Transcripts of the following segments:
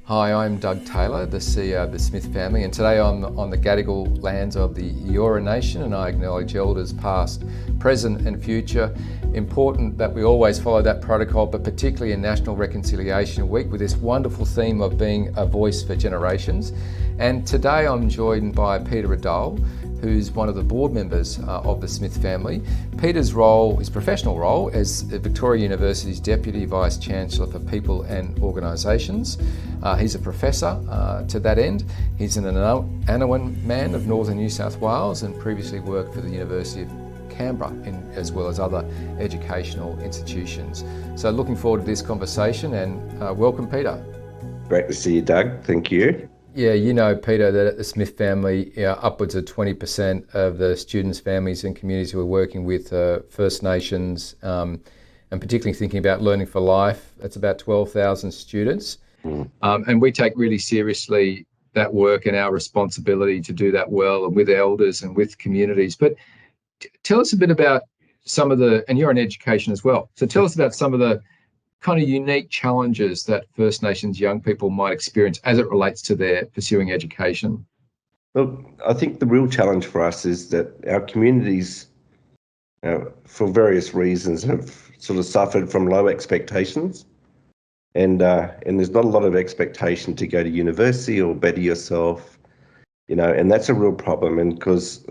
Hi, I'm Doug Taylor, the CEO of the Smith family, and today I'm on the Gadigal lands of the Eora Nation, and I acknowledge elders past, present and future. Important that we always follow that protocol, but particularly in National Reconciliation Week with this wonderful theme of being a voice for generations. And today I'm joined by Peter Radoll, who's one of the board members of the Smith family. Peter's role, his professional role, as Victoria University's Deputy Vice-Chancellor for People and Organisations. He's a professor to that end. He's an Anaiwan man of northern New South Wales and previously worked for the University of Canberra as well as other educational institutions. So looking forward to this conversation and welcome, Peter. Great to see you, Doug. Thank you. Yeah, you know, Peter, that at the Smith family, upwards of 20% of the students, families and communities we're working with First Nations, and particularly thinking about learning for life. It's about 12,000 students. And we take really seriously that work and our responsibility to do that well and with elders and with communities. But tell us a bit about some of the, and you're in education as well, so tell us about some of the kind of unique challenges that First Nations young people might experience as it relates to their pursuing education. Well, I think the real challenge for us is that our communities, for various reasons, have sort of suffered from low expectations. And there's not a lot of expectation to go to university or better yourself, and that's a real problem. And because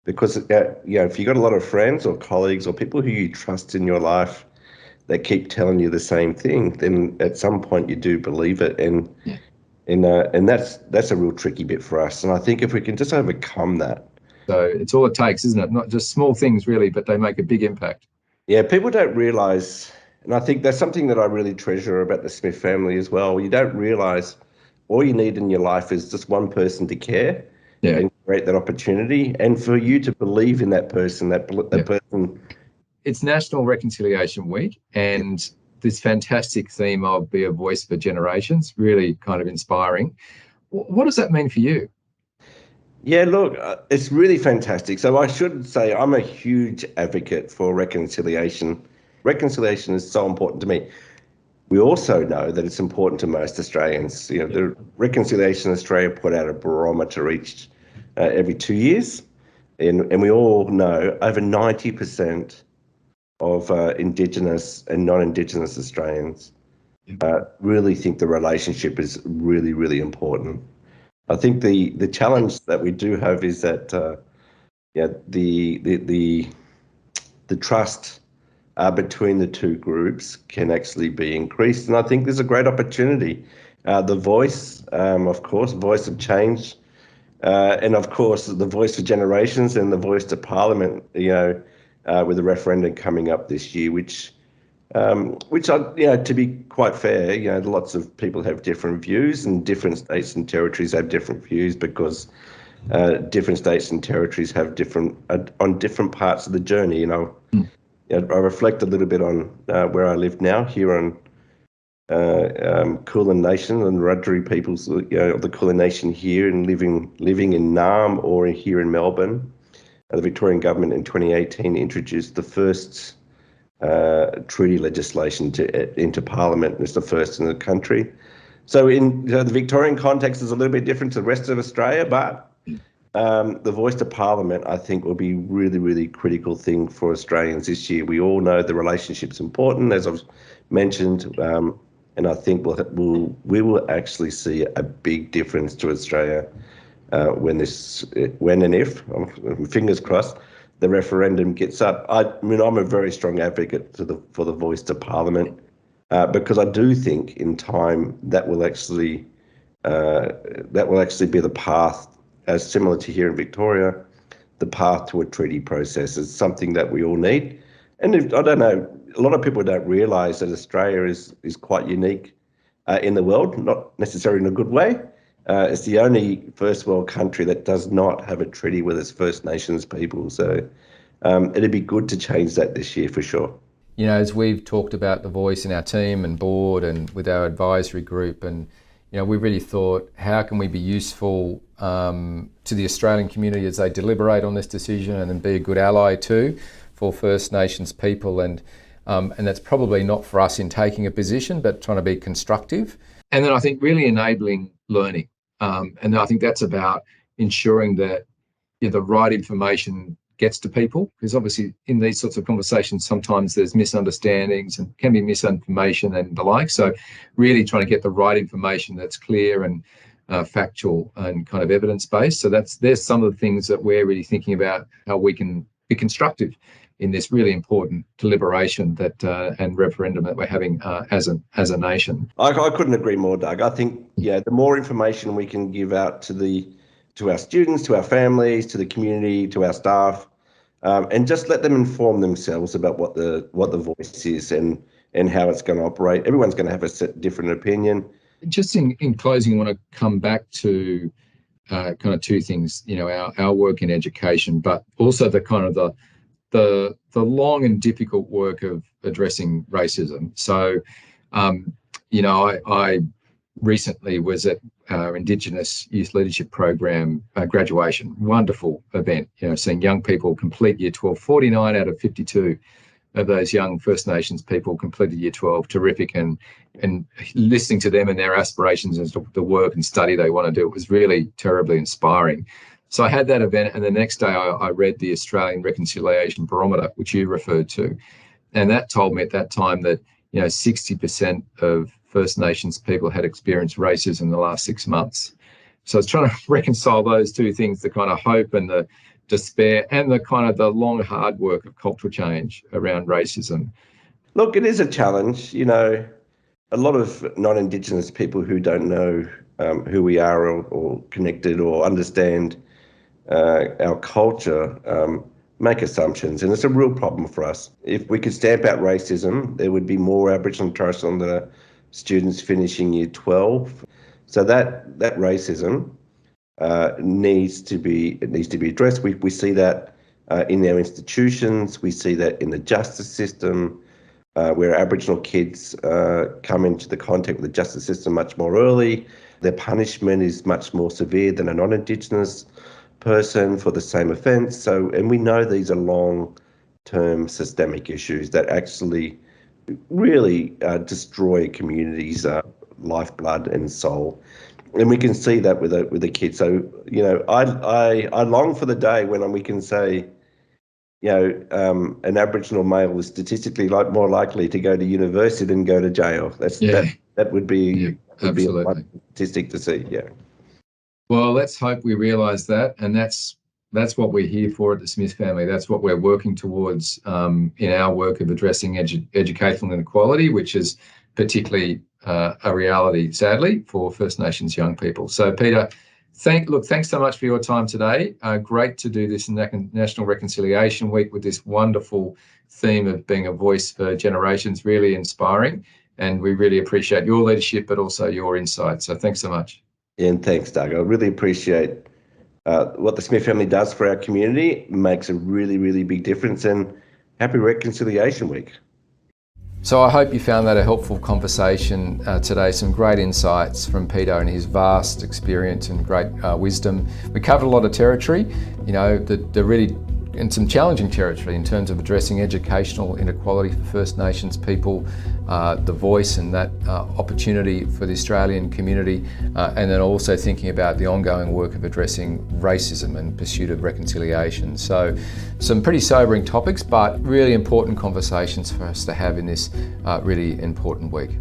if you've got a lot of friends or colleagues or people who you trust in your life, they keep telling you the same thing, then at some point you do believe it. And that's a real tricky bit for us. And I think if we can just overcome that. So it's all it takes, isn't it? Not just small things really, but they make a big impact. Yeah, people don't realise, and I think that's something that I really treasure about the Smith family as well. You don't realise all you need in your life is just one person to care and create that opportunity, and for you to believe in that person, that person. It's National Reconciliation Week, and this fantastic theme of be a voice for generations, really kind of inspiring. What does that mean for you? Yeah, look, it's really fantastic. So I should say I'm a huge advocate for reconciliation. Reconciliation is so important to me. We also know that it's important to most Australians. The Reconciliation Australia put out a barometer each every 2 years, and we all know over 90% of Indigenous and non-Indigenous Australians really think the relationship is really, really important. I think the challenge that we do have is that the trust between the two groups can actually be increased, and I think there's a great opportunity. The voice, of course, voice of change, and of course the voice for generations and the voice to Parliament. With the referendum coming up this year, which to be quite fair, lots of people have different views, and different states and territories have different views because different states and territories have different on different parts of the journey. I reflect a little bit on where I live now here on Kulin Nation and Wiradjuri peoples, of the Kulin Nation here, and living in Naarm or here in Melbourne. The Victorian government in 2018 introduced the first treaty legislation into Parliament. It's the first in the country. So in the Victorian context is a little bit different to the rest of Australia, but the voice to Parliament, I think, will be really, really critical thing for Australians this year. We all know the relationship's important, as I've mentioned, and I think we will actually see a big difference to Australia when and if, fingers crossed, the referendum gets up. I'm a very strong advocate for the voice to Parliament because I do think in time that will actually be the path, as similar to here in Victoria, the path to a treaty process is something that we all need. And I don't know, a lot of people don't realise that Australia is quite unique in the world, not necessarily in a good way. It's the only first world country that does not have a treaty with its First Nations people. So it'd be good to change that this year for sure. As we've talked about the voice in our team and board and with our advisory group, and we really thought, how can we be useful to the Australian community as they deliberate on this decision, and then be a good ally too for First Nations people. And that's probably not for us in taking a position, but trying to be constructive. And then I think really enabling learning. And I think that's about ensuring that the right information gets to people, because obviously in these sorts of conversations, sometimes there's misunderstandings and can be misinformation and the like. So really trying to get the right information that's clear and factual and kind of evidence-based. So there's some of the things that we're really thinking about, how we can be constructive in this really important deliberation that and referendum that we're having as a nation. I couldn't agree more, Doug. I think the more information we can give out to our students, to our families, to the community, to our staff, and just let them inform themselves about what the voice is and how it's going to operate. Everyone's going to have a different opinion. Just in closing, I want to come back to kind of two things. Our work in education, but also the kind of the long and difficult work of addressing racism. So, I recently was at our Indigenous Youth Leadership Program graduation. Wonderful event, seeing young people complete Year 12, 49 out of 52 of those young First Nations people completed Year 12, terrific, and listening to them and their aspirations as to the work and study they want to do. It was really terribly inspiring. So I had that event, and the next day I read the Australian Reconciliation Barometer, which you referred to, and that told me at that time that 60% of First Nations people had experienced racism in the last 6 months. So I was trying to reconcile those two things, the kind of hope and the despair and the kind of the long, hard work of cultural change around racism. Look, it is a challenge. A lot of non-Indigenous people who don't know who we are or connected or understand our culture make assumptions, and it's a real problem for us. If we could stamp out racism, there would be more Aboriginal and Torres Strait students finishing Year 12. So that racism needs to be addressed. We see that in our institutions. We see that in the justice system, where Aboriginal kids come into the contact with the justice system much more early. Their punishment is much more severe than a non-Indigenous person for the same offence. And we know these are long-term systemic issues that actually really destroy communities' lifeblood and soul. And we can see that with the kids. So, I long for the day when we can say, an Aboriginal male is statistically more likely to go to university than go to jail. That would be a fun statistic to see. Yeah. Well, let's hope we realise that, and that's what we're here for at the Smith family. That's what we're working towards in our work of addressing educational inequality, which is particularly a reality, sadly, for First Nations young people. So, Peter, thanks so much for your time today. Great to do this in National Reconciliation Week with this wonderful theme of being a voice for generations. Really inspiring, and we really appreciate your leadership, but also your insight. So, thanks so much. And thanks, Doug. I really appreciate what the Smith family does for our community. It makes a really, really big difference, and happy Reconciliation Week. So I hope you found that a helpful conversation today. Some great insights from Peter and his vast experience and great wisdom. We covered a lot of territory, the really, and some challenging territory in terms of addressing educational inequality for First Nations people, the voice and that opportunity for the Australian community, and then also thinking about the ongoing work of addressing racism and pursuit of reconciliation. So some pretty sobering topics, but really important conversations for us to have in this really important week.